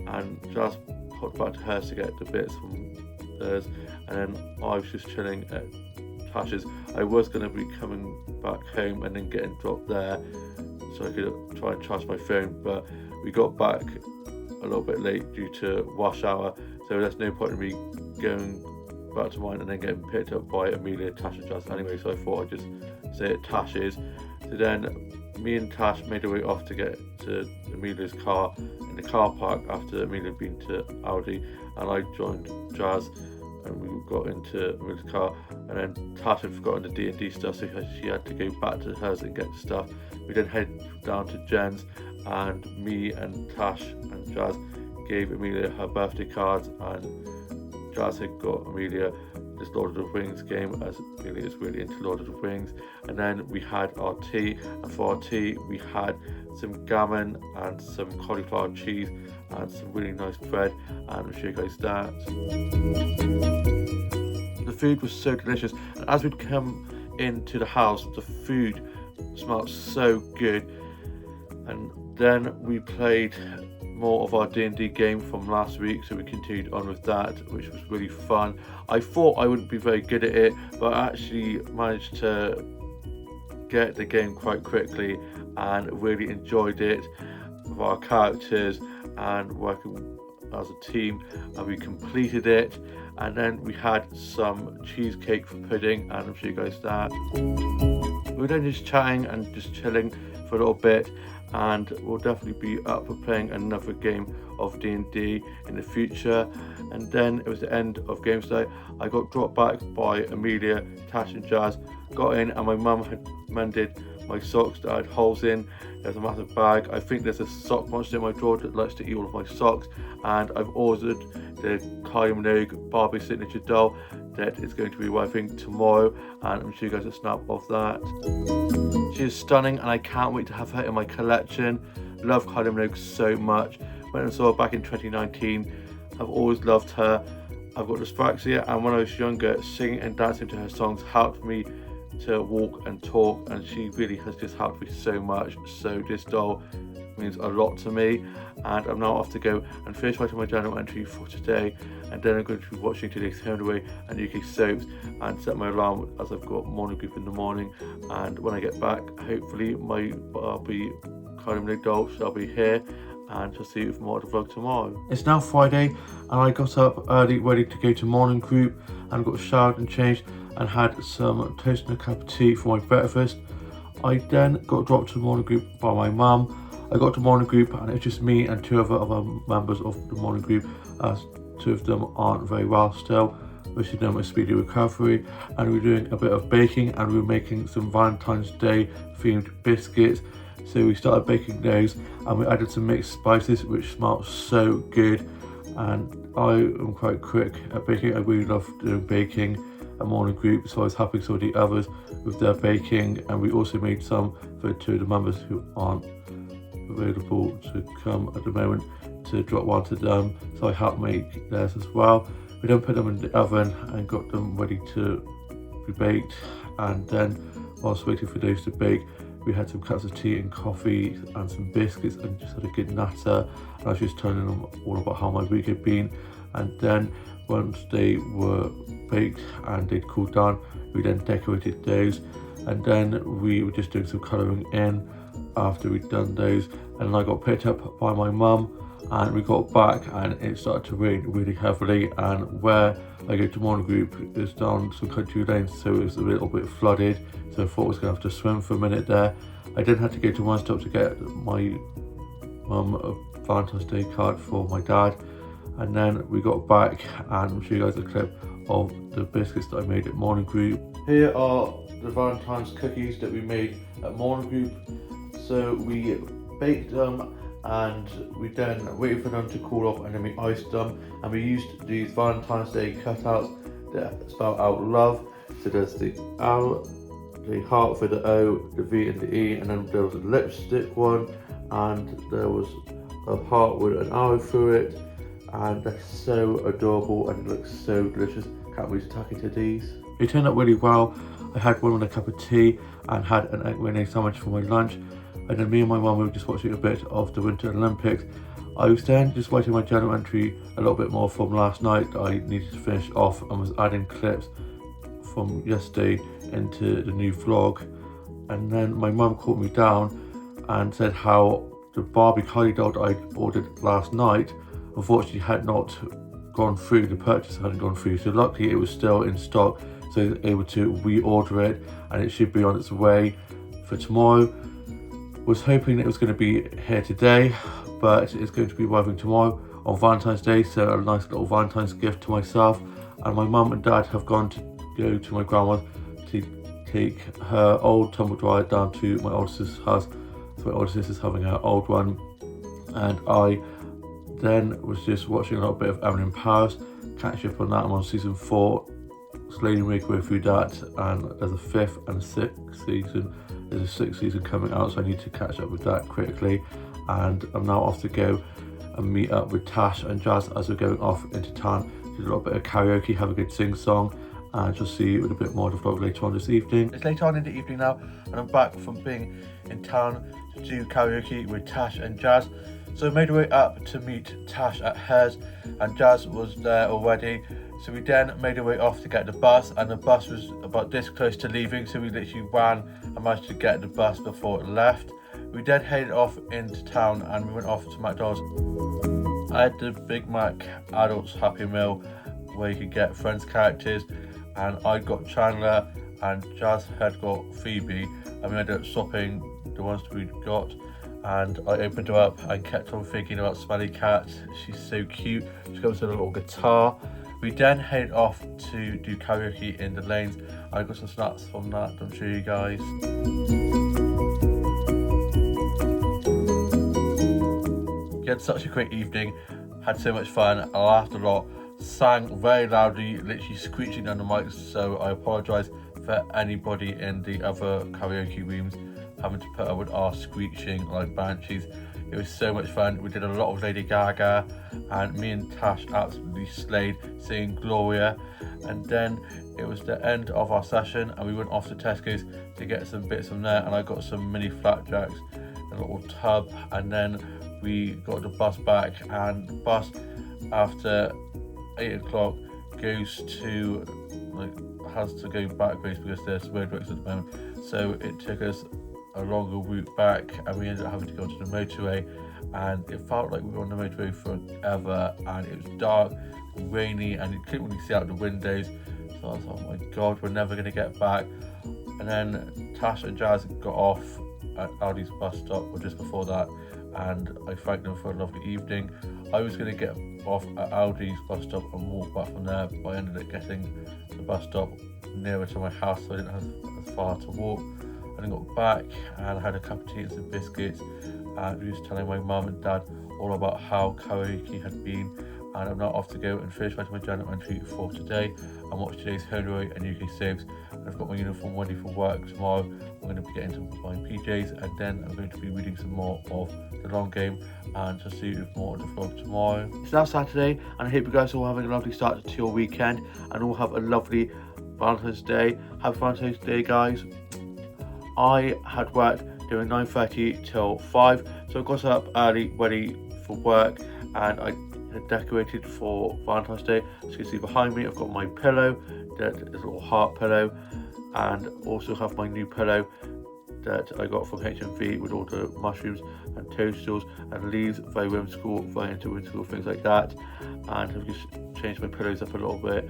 and just popped back to hers to get the bits from theirs, and then I was just chilling at Tash's. I was going to be coming back home and then getting dropped there so I could try and charge my phone, but we got back a little bit late due to rush hour, so there's no point in me going back to mine and then getting picked up by Amelia, Tash and Jazz anyway, so I thought I'd just stay at Tash's. So then me and Tash made our way off to get to Amelia's car in the car park after Amelia had been to Aldi, and I joined Jazz and we got into Amelia's car, and then Tash had forgotten the D&D stuff, so she had to go back to hers and get the stuff. We then headed down to Jen's, and me and Tash and Jazz gave Amelia her birthday cards, and Jazz had got Amelia this Lord of the Rings game, as Amelia is really into Lord of the Rings. And then we had our tea, and for our tea we had some gammon and some cauliflower cheese and some really nice bread, and I'll show you guys that. The food was so delicious, and as we'd come into the house, the food smelled so good. And then we played more of our D&D game from last week, so we continued on with that, which was really fun. I thought I wouldn't be very good at it, but I actually managed to get the game quite quickly and really enjoyed it with our characters and working as a team, and we completed it. And then we had some cheesecake for pudding, and I'll show you guys that. We were then just chatting and just chilling for a little bit, and we'll definitely be up for playing another game of D&D in the future. And then it was the end of games day. I got dropped back by Amelia, Tash and Jazz. Got in, and my mum had mended my socks that had holes in. There's a massive bag. I think there's a sock monster in my drawer that likes to eat all of my socks, and I've ordered the Kylie Minogue Barbie signature doll that is going to be arriving tomorrow, and I'm sure you guys a snap of that. She is stunning, and I can't wait to have her in my collection. Love Kylie Minogue so much. Went and saw her back in 2019. I've always loved her. I've got dyspraxia, and when I was younger, singing and dancing to her songs helped me to walk and talk, and she really has just helped me so much. So this doll means a lot to me, and I'm now off to go and finish writing my journal entry for today, and then I'm going to be watching today's Home Away and UK soaps and set my alarm as I've got morning group in the morning. And when I get back, hopefully my Barbie Kylie Minogue doll shall be here, and shall see you for more of the vlog tomorrow. It's now Friday, and I got up early ready to go to morning group, and got showered and changed and had some toast and a cup of tea for my breakfast. I then got dropped to the morning group by my mum. I got to morning group, and it's just me and two other members of the morning group, as two of them aren't very well still. wishing them a speedy recovery. And we were doing a bit of baking, and we were making some Valentine's Day themed biscuits. So we started baking those, and we added some mixed spices, which smelled so good. And I am quite quick at baking. I really love doing baking at morning group, so I was helping some of the others with their baking. And we also made some for two of the members who aren't available to come at the moment, to drop one to them, so I helped make theirs as well. We then put them in the oven and got them ready to be baked. And then whilst waiting for those to bake, we had some cups of tea and coffee and some biscuits, and just had a good natter. And I was just telling them all about how my week had been. And then once they were baked and they'd cooled down, we then decorated those. And then we were just doing some colouring in after we'd done those. And I got picked up by my mum, and we got back and it started to rain really heavily. And where I go to morning group is down some country lanes, so it was a little bit flooded. So I thought I was going to have to swim for a minute there. I then had to go to one stop to get my mum a Valentine's Day card for my dad. And then we got back, and I'll show you guys a clip of the biscuits that I made at morning group. Here are the Valentine's cookies that we made at morning group. So we baked them, and we then waited for them to cool off, and then we iced them. And we used these Valentine's Day cutouts that spell out love. So there's the L, the heart for the O, the V and the E, and then there was a lipstick one, and there was a heart with an arrow through it. And they're so adorable and it looks so delicious. Can't wait to tuck into these. It turned out really well. I had one with a cup of tea and had an egg mayonnaise sandwich for my lunch. And then me and my mum were just watching a bit of the Winter Olympics. I was then just writing my journal entry a little bit more from last night that I needed to finish off, and was adding clips from yesterday into the new vlog. And then my mum called me down and said how the Barbie Kylie doll that I ordered last night unfortunately had not gone through, the purchase hadn't gone through. So luckily it was still in stock, so I was able to reorder it, and it should be on its way for tomorrow. Was hoping it was going to be here today, but it's going to be arriving tomorrow on Valentine's Day, so a nice little Valentine's gift to myself. And my mum and dad have gone to go to my grandma's to take her old tumble dryer down to my older sister's house. So my older sister's having her old one, and I then was just watching a little bit of Emily in Paris, catching up on that. I'm on season 4, slowly making my way through that, and there's a 5th and 6th season. There's a 6th season coming out, so I need to catch up with that quickly. And I'm now off to go and meet up with Tash and Jazz as we're going off into town, do a little bit of karaoke, have a good sing song, and just see you with a bit more of the vlog later on this evening. It's later on in the evening now, and I'm back from being in town to do karaoke with Tash and Jazz. So we made our way up to meet Tash at hers, and Jazz was there already. So we then made our way off to get the bus, and the bus was about this close to leaving, so we literally ran and managed to get the bus before it left. We then headed off into town, and we went off to McDonald's. I had the Big Mac Adults Happy Meal where you could get Friends characters, and I got Chandler and Jazz had got Phoebe, and we ended up swapping the ones that we'd got. And I opened her up and kept on thinking about Smelly Cat. She's so cute. She comes with a little guitar. We then headed off to do karaoke in the lanes. I got some snaps from that, I'm sure you guys. We had such a great evening, had so much fun, I laughed a lot, sang very loudly, literally screeching down the mics, so I apologise for anybody in the other karaoke rooms having to put up with our screeching like banshees. It was so much fun. We did a lot of Lady Gaga, and me and Tash absolutely slayed singing Gloria. And then it was the end of our session, and we went off to Tesco's to get some bits from there, and I got some mini flapjacks, a little tub, and then we got the bus back, and the bus after 8 o'clock goes to, has to go backwards because there's roadworks at the moment. So it took us a longer route back, and we ended up having to go to the motorway, and it felt like we were on the motorway forever, and it was dark, rainy, and you couldn't really see out the windows. So I was like, oh my god, we're never going to get back. And then Tash and Jazz got off at Aldi's bus stop, or just before that, and I thanked them for a lovely evening. I was going to get off at Aldi's bus stop and walk back from there, but I ended up getting the bus stop nearer to my house, so I didn't have as far to walk. And I got back and I had a cup of tea and some biscuits, and we was telling my mum and dad all about how karaoke had been. And I'm now off to go and finish my journal entry for today and watch today's Holloway and UK Saves. And I've got my uniform ready for work tomorrow. I'm going to be getting into my PJs, and then I'm going to be reading some more of the long game and to see if more of the vlog tomorrow. It's now Saturday, and I hope you guys are all having a lovely start to your weekend and all have a lovely Valentine's Day. Happy Valentine's Day, guys. I had work doing 9:30 till 5, so I got up early ready for work, and I decorated for Valentine's Day. As you can see behind me, I've got my pillow that is a little heart pillow, and also have my new pillow that I got from HMV with all the mushrooms and toadstools and leaves, very whimsical, very into whimsical things like that. And I've just changed my pillows up a little bit.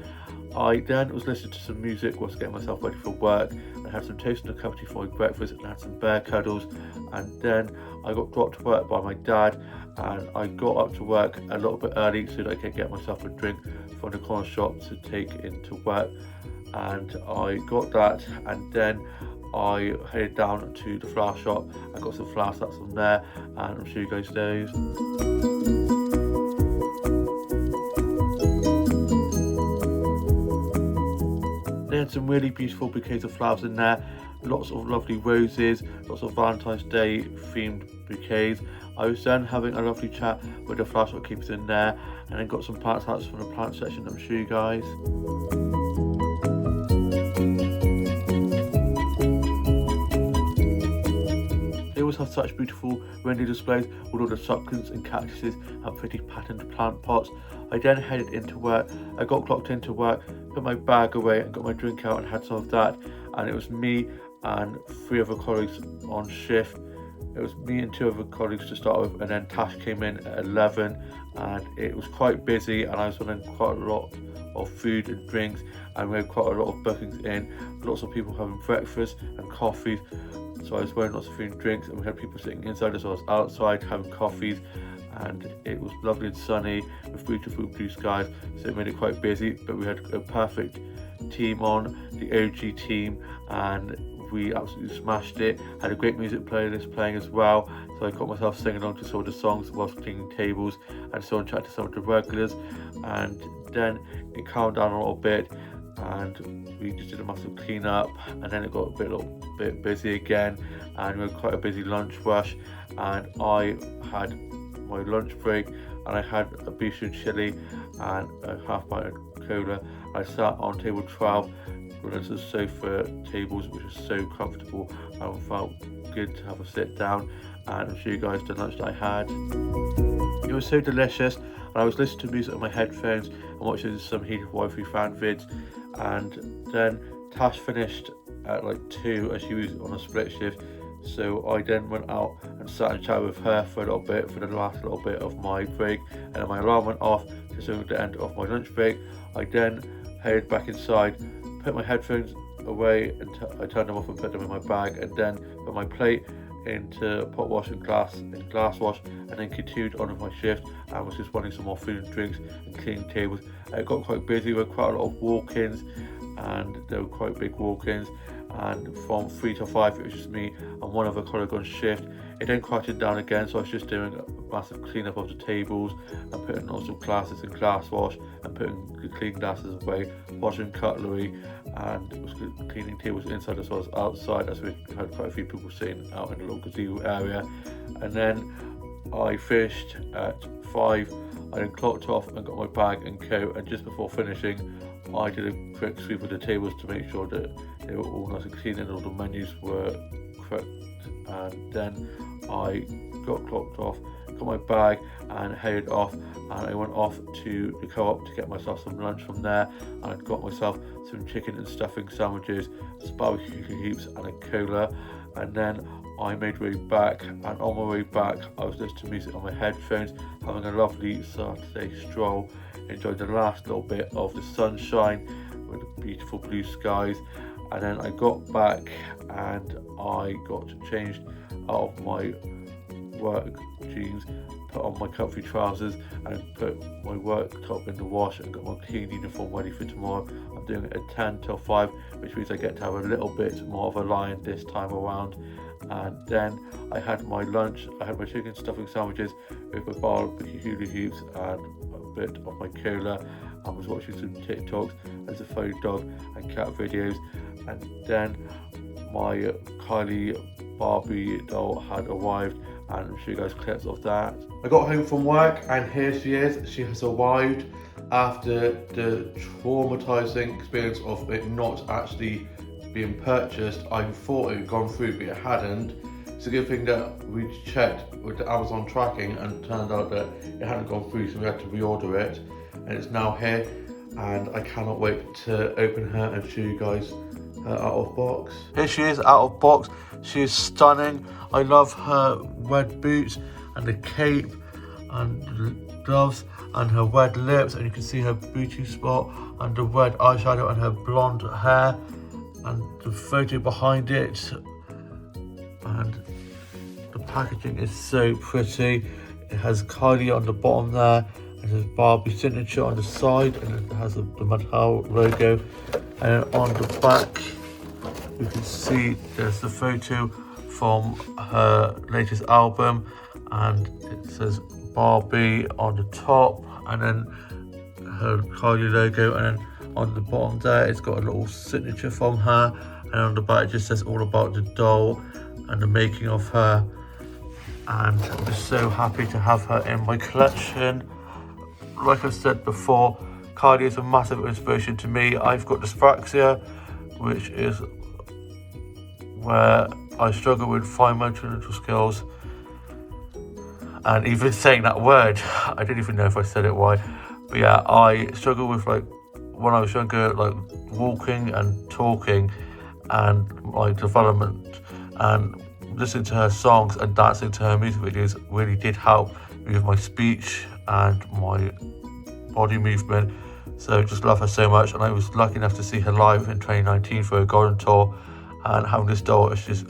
I then was listening to some music whilst getting myself ready for work. I had some toast and a cup of tea for my breakfast, and I had some bear cuddles, and then I got dropped to work by my dad, and I got up to work a little bit early so that I could get myself a drink from the corner shop to take into work. And I got that, and then I headed down to the flower shop and got some flower sets from there, and I'll show you guys those. They had some really beautiful bouquets of flowers in there, lots of lovely roses, lots of Valentine's Day themed bouquets. I was then having a lovely chat with the flower shop keepers in there, and then got some plant hats from the plant section that I'm show you guys. They always have such beautiful reindeer displays with all the succulents and cactuses and pretty patterned plant pots. I then headed into work. I got clocked into work, put my bag away and got my drink out and had some of that. And it was me and 3 other colleagues on shift. It was me and 2 other colleagues to start with, and then Tash came in at 11, and it was quite busy, and I was running quite a lot of food and drinks, and we had quite a lot of bookings in, lots of people having breakfast and coffees. So I was wearing lots of food and drinks, and we had people sitting inside as well as outside having coffees, and it was lovely and sunny with beautiful blue skies, so it made it quite busy. But we had a perfect team on, the OG team, and we absolutely smashed it. Had a great music playlist playing as well, so I got myself singing along to some of the songs whilst cleaning tables, and so on, chat to some of the regulars. And then it calmed down a little bit, and we just did a massive clean up, and then it got a little bit busy again, and we had quite a busy lunch rush. And I had my lunch break, and I had a bistro chili and a half pint of cola. I sat on table 12 with the sofa tables, which was so comfortable, and felt good to have a sit down. And I'll show you guys the lunch that I had. It was so delicious, and I was listening to music on my headphones and watching some heated waifu fan vids. And then Tash finished at like 2 as she was on a split shift, so I then went out and sat and chatted with her for a little bit for the last little bit of my break, and then my alarm went off to signal the end of my lunch break. I then headed back inside, put my headphones away, and I turned them off and put them in my bag, and then put my plate into pot wash and glass wash, and then continued on with my shift and was just wanting some more food and drinks and cleaning tables. It got quite busy with quite a lot of walk-ins, and they were quite big walk-ins, and from 3 to 5 it was just me and 1 other colleague on shift. It then quieted down again, so I was just doing a massive clean-up of the tables and putting lots of glasses in glass wash and putting the clean glasses away, washing cutlery, and was cleaning tables inside as well as outside, as we had quite a few people sitting out in the little gazebo area. And then I finished at 5. I then clocked off and got my bag and coat, and just before finishing I did a quick sweep of the tables to make sure that they were all nice and clean and all the menus were correct. And then I got clocked off, got my bag and headed off, and I went off to the co-op to get myself some lunch from there, and I got myself some chicken and stuffing sandwiches, some barbecue cubes and a cola. And then I made my way back, and on my way back I was listening to music on my headphones, having a lovely Saturday stroll, enjoying the last little bit of the sunshine with the beautiful blue skies. And then I got back and I got changed out of my work jeans, put on my comfy trousers and put my work top in the wash and got my clean uniform ready for tomorrow. I'm doing it at 10 till 5, which means I get to have a little bit more of a lie-in this time around. And then I had my lunch. I had my chicken stuffing sandwiches with my barbecue hula hoops and a bit of my cola. I was watching some TikToks and some funny dog and cat videos. And then my Kylie Barbie doll had arrived, and I'll show you guys clips of that. I got home from work and here she is. She has arrived after the traumatizing experience of it not actually being purchased. I thought it had gone through, but it hadn't. It's a good thing that we checked with the Amazon tracking and turned out that it hadn't gone through, so we had to reorder it. And it's now here, and I cannot wait to open her and show you guys her out of box. Here she is out of box. She is stunning. I love her red boots and the cape and the gloves and her red lips, and you can see her beauty spot and the red eyeshadow and her blonde hair and the photo behind it, and the packaging is so pretty. It has Kylie on the bottom there, and there's Barbie signature on the side, and it has the Mattel logo. And on the back you can see there's the photo from her latest album, and it says Barbie on the top, and then her Kylie logo, and then on the bottom there it's got a little signature from her, and on the back it just says all about the doll and the making of her. And I'm just so happy to have her in my collection. Like I said before, Kylie is a massive inspiration to me. I've got dyspraxia, which is where I struggle with fine motor skills, and even saying that word, I don't even know if I said it right, but yeah, I struggle with, like, when I was younger, like walking and talking and my development, and listening to her songs and dancing to her music videos really did help me with my speech and my body movement. So just love her so much, and I was lucky enough to see her live in 2019 for a golden tour, and having this doll is just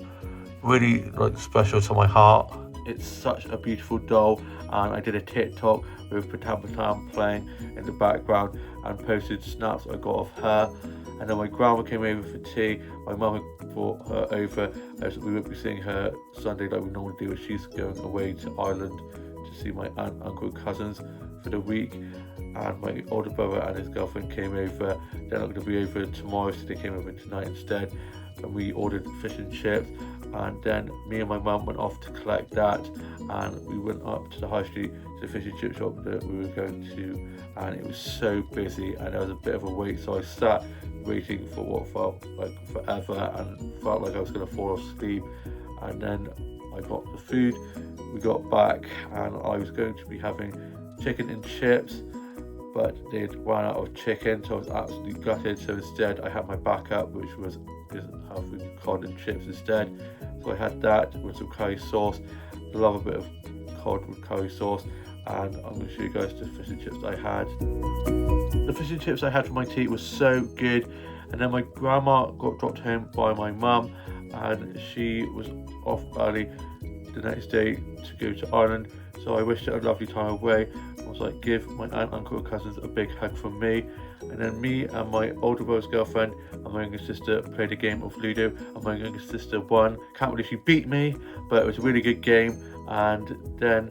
really, like, special to my heart. It's such a beautiful doll, and I did a TikTok with Patam Patam playing in the background and posted snaps I got of her. And then my grandma came over for tea. My mum brought her over, as we won't be seeing her Sunday like we normally do, as she's going away to Ireland to see my aunt, uncle, cousins for the week. And my older brother and his girlfriend came over. They're not going to be over tomorrow, so they came over tonight instead. And we ordered fish and chips, and then me and my mum went off to collect that, and we went up to the high street to the fish and chip shop that we were going to, and it was so busy and there was a bit of a wait, so I sat waiting for what felt like forever and felt like I was going to fall asleep. And then I got the food, we got back, and I was going to be having chicken and chips, but they'd run out of chicken, so I was absolutely gutted. So instead I had my backup, which was having cod and chips instead. So I had that with some curry sauce. I love a bit of cod with curry sauce, and I'm going to show you guys the fish and chips I had. The fish and chips I had for my tea was so good. And then my grandma got dropped home by my mum, and she was off early the next day to go to Ireland. So I wished her a lovely time away. I was like, give my aunt, uncle and cousins a big hug from me. And then me and my older brother's girlfriend and my younger sister played a game of Ludo, and my younger sister won. Can't believe she beat me, but it was a really good game. And then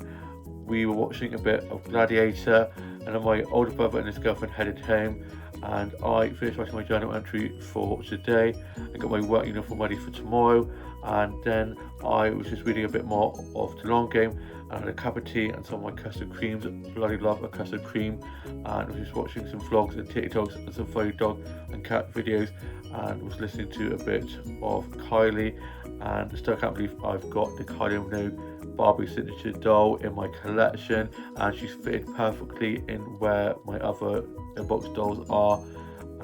we were watching a bit of Gladiator, and then my older brother and his girlfriend headed home, and I finished writing my journal entry for today. I got my work uniform ready for tomorrow, and then I was just reading a bit more of the long game, and I had a cup of tea and some of my custard creams. Bloody love a custard cream. And I was just watching some vlogs and TikToks and some funny dog and cat videos, and was listening to a bit of Kylie. And still can't believe I've got the Kylie Minogue Barbie signature doll in my collection, and she's fitted perfectly in where my other inbox dolls are.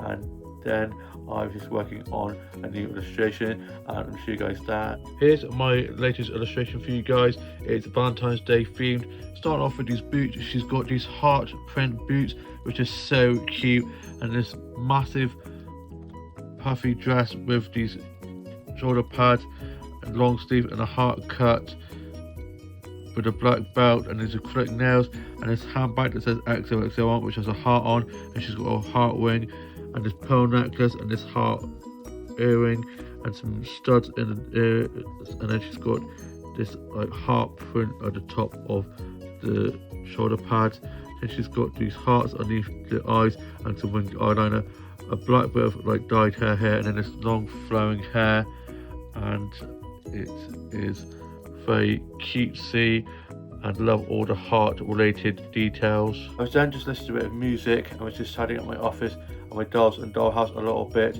And then I was just working on a new illustration, and I'll show you guys that. Here's my latest illustration for you guys. It's Valentine's Day themed. Starting off with these boots, she's got these heart print boots, which is so cute, and this massive puffy dress with these shoulder pads, long sleeve and a heart cut with a black belt and these acrylic nails, and this handbag that says XOXO on, which has a heart on, and she's got a heart ring, and this pearl necklace and this heart earring, and some studs in the ear, and then she's got this like heart print at the top of the shoulder pads. And she's got these hearts underneath the eyes and some winged eyeliner, a black bit of like dyed hair here, and then this long flowing hair, and it is very cutesy and love all the heart related details. I was then just listening to a bit of music. I was just tidying up my office and my dolls and dollhouse a little bit,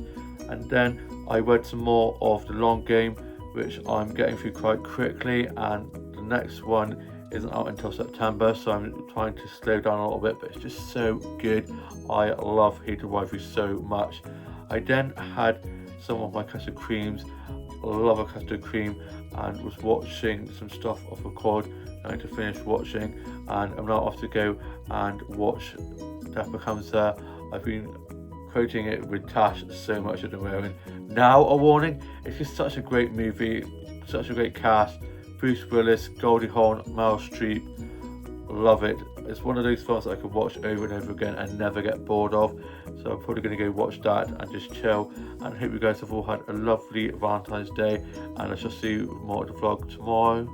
and then I read some more of The Long Game, which I'm getting through quite quickly, and the next one isn't out until September, so I'm trying to slow down a little bit, but it's just so good. I love Heated Rivalry so much. I then had some of my custard creams. I love a custard cream, and was watching some stuff off record. I need to finish watching, and I'm now off to go and watch Death Becomes Her. I've been quoting it with Tash so much at the moment. Now a warning, it's just such a great movie, such a great cast. Bruce Willis, Goldie Hawn, Meryl Streep, love it. It's one of those films that I could watch over and over again and never get bored of. So I'm probably going to go watch that and just chill. And I hope you guys have all had a lovely Valentine's Day, and I shall see you more at the vlog tomorrow.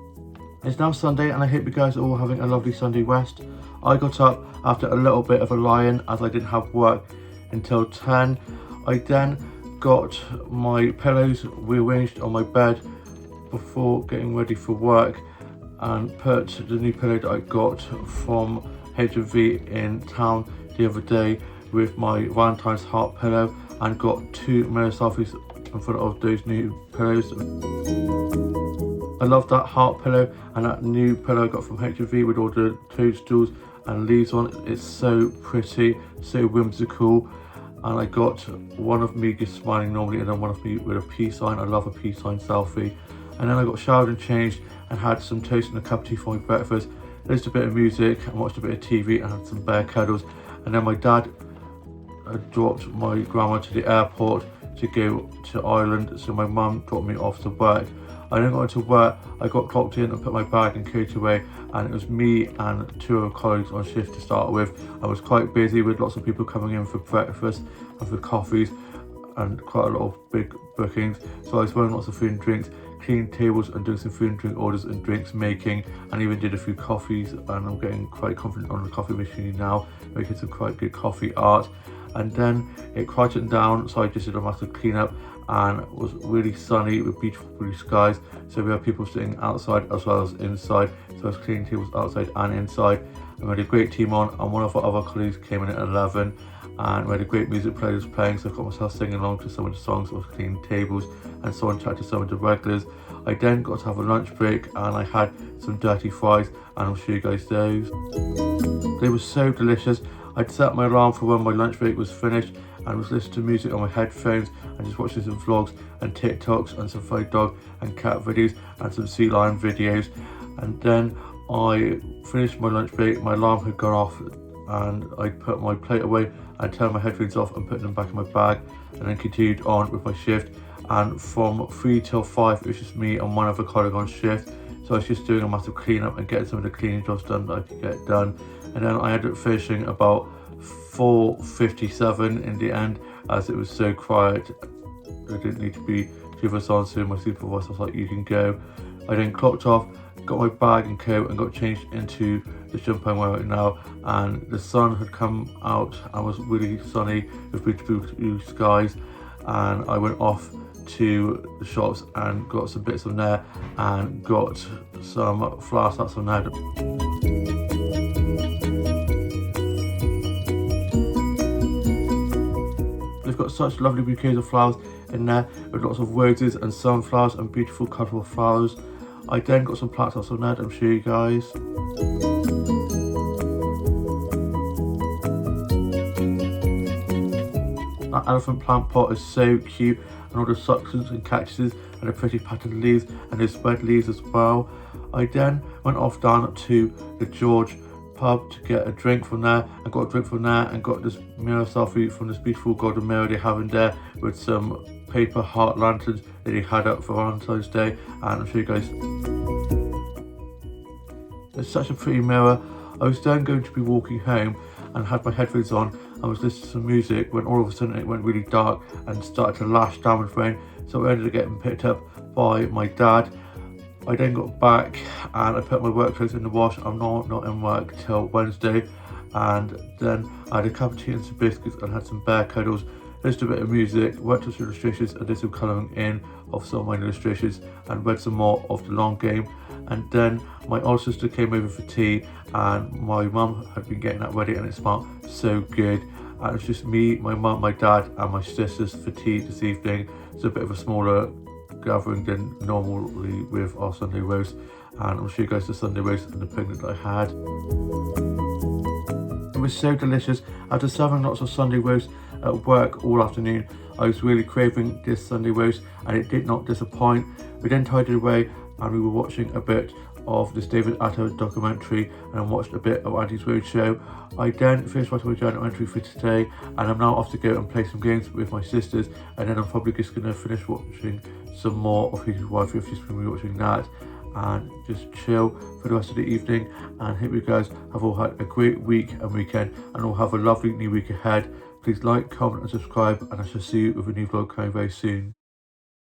It's now Sunday, and I hope you guys are all having a lovely Sunday rest. I got up after a little bit of a lie-in as I didn't have work until 10. I then got my pillows rearranged on my bed before getting ready for work, and put the new pillow that I got from H&V in town the other day with my Valentine's heart pillow, and got 2 mirror selfies in front of those new pillows. I love that heart pillow and that new pillow I got from H&V with all the toadstools and leaves on it. It's so pretty, so whimsical. And I got one of me just smiling normally, and then one of me with a peace sign. I love a peace sign selfie. And then I got showered and changed and had some toast and a cup of tea for my breakfast, listened to a bit of music and watched a bit of TV and had some bear cuddles. And then my dad had dropped my grandma to the airport to go to Ireland, so my mum dropped me off to work. I then got into work, I got clocked in and put my bag and coat away, and it was me and 2 other colleagues on shift to start with. I was quite busy with lots of people coming in for breakfast and for coffees, and quite a lot of big bookings. So I was running lots of food and drinks, cleaning tables and doing some food and drink orders and drinks making, and even did a few coffees, and I'm getting quite confident on the coffee machine now, making some quite good coffee art. And then it quieted down, so I just did a massive cleanup, and it was really sunny with beautiful blue skies, so we had people sitting outside as well as inside, so I was cleaning tables outside and inside, and we had a great team on, and one of our other colleagues came in at 11, and we had a great music player was playing, so I got myself singing along to some of the songs. I was cleaning tables and so on, chatted to some of the regulars. I then got to have a lunch break, and I had some dirty fries, and I'll show you guys those. They were so delicious. I'd set my alarm for when my lunch break was finished, and was listening to music on my headphones and just watching some vlogs and TikToks and some funny dog and cat videos and some sea lion videos. And then I finished my lunch break, my alarm had gone off, and I put my plate away and turned my headphones off and put them back in my bag, and then continued on with my shift. And from 3 till 5 it was just me and one other colleague on shift, so I was just doing a massive cleanup and getting some of the cleaning jobs done that I could get done. And then I ended up finishing about 4:57 in the end, as it was so quiet. There didn't need to be 2 of us on, so my supervisor was like, you can go. I then clocked off, got my bag and coat, and got changed into the jumper I'm wearing now, and the sun had come out and was really sunny with beautiful blue skies, and I went off to the shops and got some bits from there and got some flowers out from there. They've got such lovely bouquets of flowers in there with lots of roses and sunflowers and beautiful colourful flowers. I then got some plants out from there that I'm showing you guys. That elephant plant pot is so cute, and all the succulents and cactuses and the pretty patterned leaves and the spread leaves as well. I then went off down to the George pub to get a drink from there, and got a drink from there, and got this mirror selfie from this beautiful golden mirror they have in there with some paper heart lanterns that they had up for Valentine's Day, and I'll show you guys. It's such a pretty mirror. I was then going to be walking home and had my headphones on and was listening to some music when all of a sudden it went really dark and started to lash down with rain. So I ended up getting picked up by my dad. I then got back and I put my work clothes in the wash. I'm not in work till Wednesday. And then I had a cup of tea and some biscuits and had some bear cuddles, listened to a bit of music, worked on some illustrations and did some colouring in of some of my illustrations and read some more of the long game. And then my older sister came over for tea and my mum had been getting that ready and it smelled so good. And it was just me, my mum, my dad and my sisters for tea this evening. It's a bit of a smaller gathering than normally with our Sunday roast. And I'll show you guys the Sunday roast and the pudding that I had. It was so delicious. After serving lots of Sunday roast at work all afternoon, I was really craving this Sunday roast and it did not disappoint. We then tidied away and we were watching a bit of this David Attenborough documentary and watched a bit of Andy's Roadshow. I then finished watching my journal entry for today and I'm now off to go and play some games with my sisters, and then I'm probably just going to finish watching some more of His Wife. I've just been rewatching that and just chill for the rest of the evening, and hope you guys have all had a great week and weekend and all have a lovely new week ahead. Please like, comment and subscribe, and I shall see you with a new vlog coming very soon.